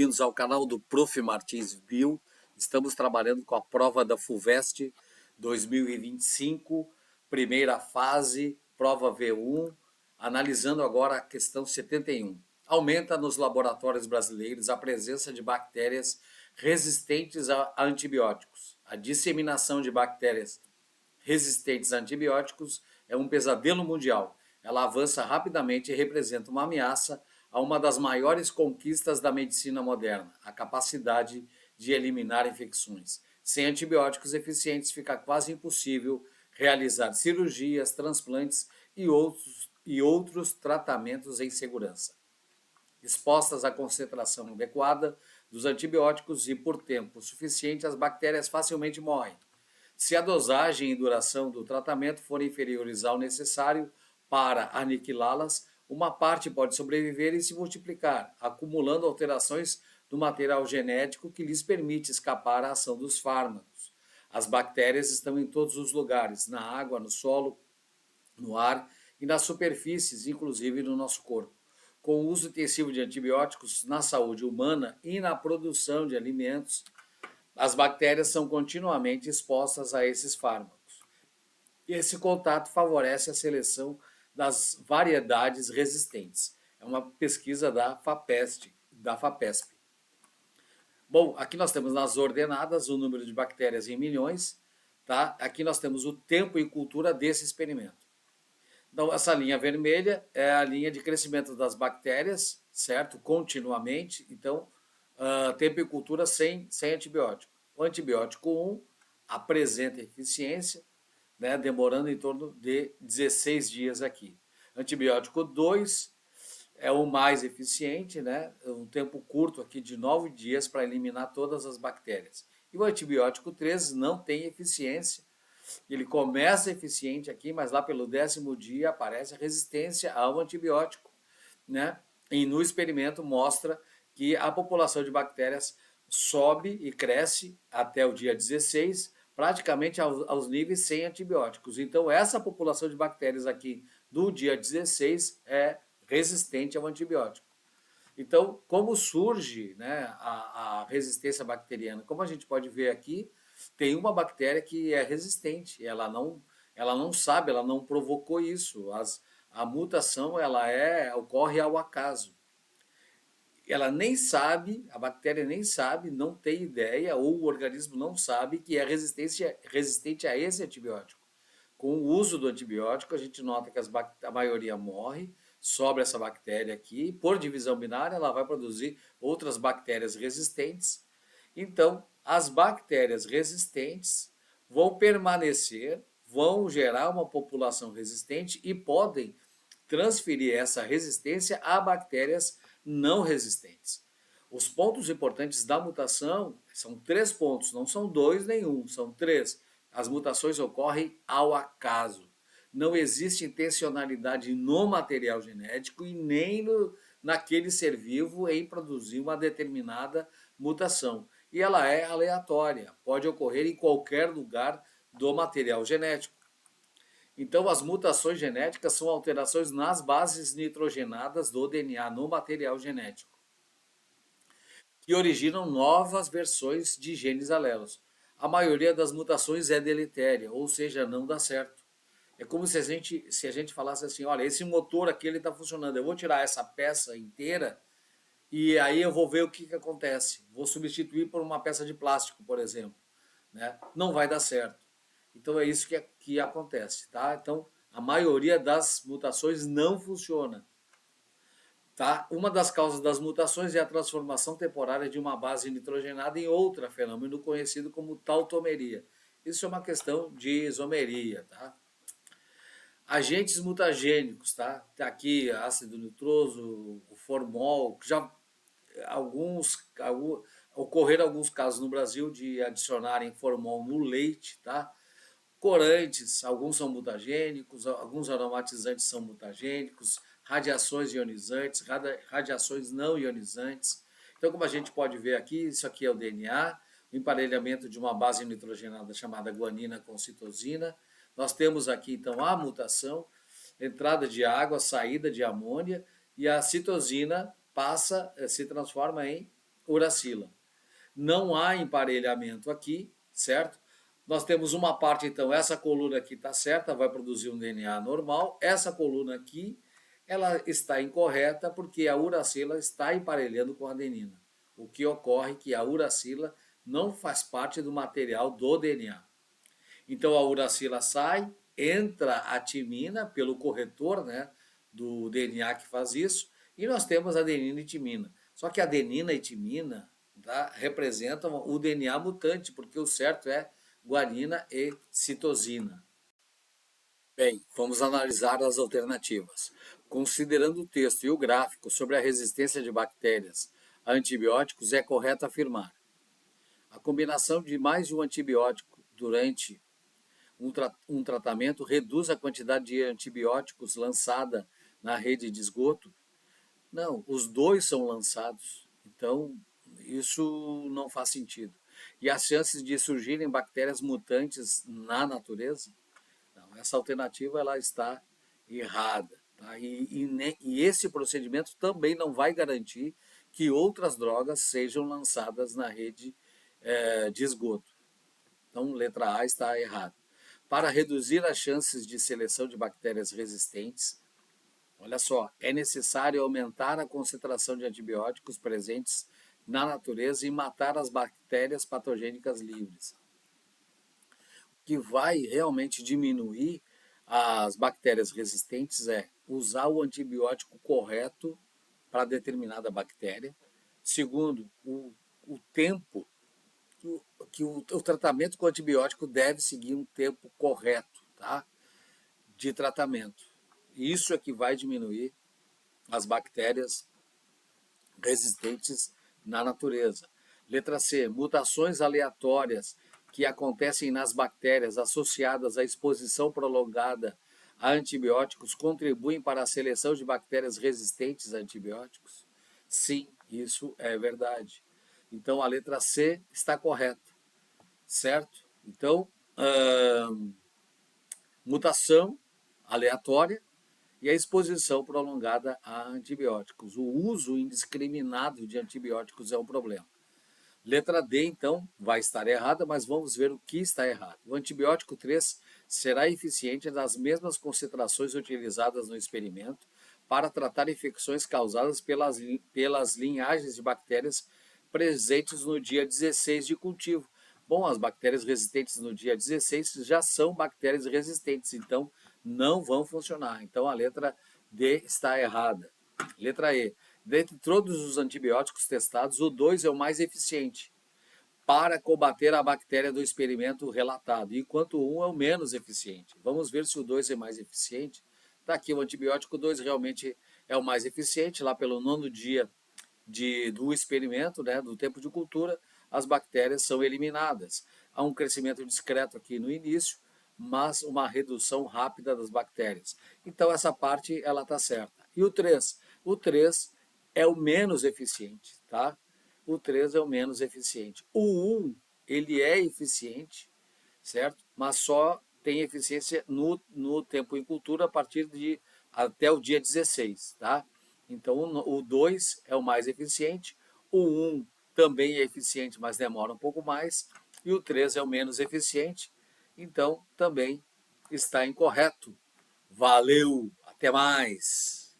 bem-vindos ao canal do Prof. Martins Bio. Estamos trabalhando com a prova da FUVEST 2025, primeira fase, prova V1, analisando agora a questão 71. Aumenta nos laboratórios brasileiros a presença de bactérias resistentes a antibióticos. A disseminação de bactérias resistentes a antibióticos é um pesadelo mundial. Ela avança rapidamente e representa uma ameaça a uma das maiores conquistas da medicina moderna, a capacidade de eliminar infecções. Sem antibióticos eficientes, fica quase impossível realizar cirurgias, transplantes e outros tratamentos em segurança. Expostas à concentração adequada dos antibióticos e por tempo suficiente, as bactérias facilmente morrem. Se a dosagem e duração do tratamento forem inferiores ao necessário para aniquilá-las, uma parte pode sobreviver e se multiplicar, acumulando alterações do material genético que lhes permite escapar à ação dos fármacos. As bactérias estão em todos os lugares, na água, no solo, no ar e nas superfícies, inclusive no nosso corpo. Com o uso intensivo de antibióticos na saúde humana e na produção de alimentos, as bactérias são continuamente expostas a esses fármacos. E esse contato favorece a seleção das variedades resistentes. É uma pesquisa da FAPESP. Bom, aqui nós temos nas ordenadas o número de bactérias em milhões, tá? Aqui nós temos o tempo e cultura desse experimento. Então, essa linha vermelha é a linha de crescimento das bactérias, certo? Continuamente. Então, tempo e cultura sem antibiótico. O antibiótico 1 apresenta eficiência, né, demorando em torno de 16 dias aqui. Antibiótico 2 é o mais eficiente, né, um tempo curto aqui de 9 dias para eliminar todas as bactérias. E o antibiótico 3 não tem eficiência, ele começa eficiente aqui, mas lá pelo 10º dia aparece a resistência ao antibiótico, né? E no experimento mostra que a população de bactérias sobe e cresce até o dia 16, praticamente aos níveis sem antibióticos. Então, essa população de bactérias aqui do dia 16 é resistente ao antibiótico. Então, como surge, né, a resistência bacteriana? Como a gente pode ver aqui, tem uma bactéria que é resistente, ela não sabe, ela não provocou isso. A mutação ocorre ao acaso. Ela nem sabe, a bactéria nem sabe, não tem ideia, ou o organismo não sabe que é resistente a esse antibiótico. Com o uso do antibiótico, a gente nota que a maioria morre, sobra essa bactéria aqui, por divisão binária, ela vai produzir outras bactérias resistentes. Então, as bactérias resistentes vão permanecer, vão gerar uma população resistente e podem transferir essa resistência a bactérias não resistentes. Os pontos importantes da mutação são 3 pontos, não são 2 nem 1, são 3. As mutações ocorrem ao acaso. Não existe intencionalidade no material genético e nem naquele ser vivo em produzir uma determinada mutação. E ela é aleatória, pode ocorrer em qualquer lugar do material genético. Então, as mutações genéticas são alterações nas bases nitrogenadas do DNA, no material genético, que originam novas versões de genes alelos. A maioria das mutações é deletéria, ou seja, não dá certo. É como se a gente falasse assim, olha, esse motor aqui está funcionando, eu vou tirar essa peça inteira e aí eu vou ver o que acontece. Vou substituir por uma peça de plástico, por exemplo. Né? Não vai dar certo. Então é isso que acontece. Tá? Então a maioria das mutações não funciona. Tá? Uma das causas das mutações é a transformação temporária de uma base nitrogenada em outra, fenômeno conhecido como tautomeria. Isso é uma questão de isomeria. Tá? Agentes mutagênicos, tá? Tá aqui ácido nitroso, o formol, já ocorreram alguns casos no Brasil de adicionarem formol no leite, tá? Corantes, alguns são mutagênicos, alguns aromatizantes são mutagênicos, radiações ionizantes, radiações não ionizantes. Então, como a gente pode ver aqui, isso aqui é o DNA, o emparelhamento de uma base nitrogenada chamada guanina com citosina. Nós temos aqui, então, a mutação, entrada de água, saída de amônia, e a citosina se transforma em uracila. Não há emparelhamento aqui, certo? Nós temos uma parte, então, essa coluna aqui está certa, vai produzir um DNA normal. Essa coluna aqui, ela está incorreta porque a uracila está emparelhando com a adenina. O que ocorre é que a uracila não faz parte do material do DNA. Então a uracila sai, entra a timina pelo corretor, né, do DNA que faz isso, e nós temos adenina e timina. Só que adenina e timina, tá, representam o DNA mutante, porque o certo é guanina e citosina. Bem, vamos analisar as alternativas. Considerando o texto e o gráfico sobre a resistência de bactérias a antibióticos, é correto afirmar: a combinação de mais de um antibiótico durante um tratamento reduz a quantidade de antibióticos lançada na rede de esgoto? Não, os dois são lançados. Então, isso não faz sentido. E as chances de surgirem bactérias mutantes na natureza? Não, essa alternativa ela está errada. Tá? E esse procedimento também não vai garantir que outras drogas sejam lançadas na rede de esgoto. Então, letra A está errada. Para reduzir as chances de seleção de bactérias resistentes, olha só, é necessário aumentar a concentração de antibióticos presentes na natureza e matar as bactérias patogênicas livres. O que vai realmente diminuir as bactérias resistentes é usar o antibiótico correto para determinada bactéria. Segundo, o tempo que o tratamento com antibiótico deve seguir um tempo correto, tá, de tratamento. Isso é que vai diminuir as bactérias resistentes na natureza. Letra C. Mutações aleatórias que acontecem nas bactérias associadas à exposição prolongada a antibióticos contribuem para a seleção de bactérias resistentes a antibióticos? Sim, isso é verdade. Então a letra C está correta, certo? Então, mutação aleatória e a exposição prolongada a antibióticos. O uso indiscriminado de antibióticos é um problema. Letra D, então, vai estar errada, mas vamos ver o que está errado. O antibiótico 3 será eficiente nas mesmas concentrações utilizadas no experimento para tratar infecções causadas pelas linhagens de bactérias presentes no dia 16 de cultivo. Bom, as bactérias resistentes no dia 16 já são bactérias resistentes, então não vão funcionar. Então a letra D está errada. Letra E. Dentre todos os antibióticos testados, o 2 é o mais eficiente para combater a bactéria do experimento relatado, enquanto o 1 é o menos eficiente. Vamos ver se o 2 é mais eficiente. Está aqui, o antibiótico 2 realmente é o mais eficiente, lá pelo 9º dia do experimento, né, do tempo de cultura, as bactérias são eliminadas. Há um crescimento discreto aqui no início, mas uma redução rápida das bactérias. Então essa parte ela está certa. E o 3? O 3 é o menos eficiente, tá? O 3 é o menos eficiente. O 1, ele é eficiente, certo? Mas só tem eficiência no tempo em cultura a partir de até o dia 16, tá? Então o 2 é o mais eficiente, o 1 também é eficiente, mas demora um pouco mais, e o 3 é o menos eficiente, então também está incorreto. Valeu, até mais!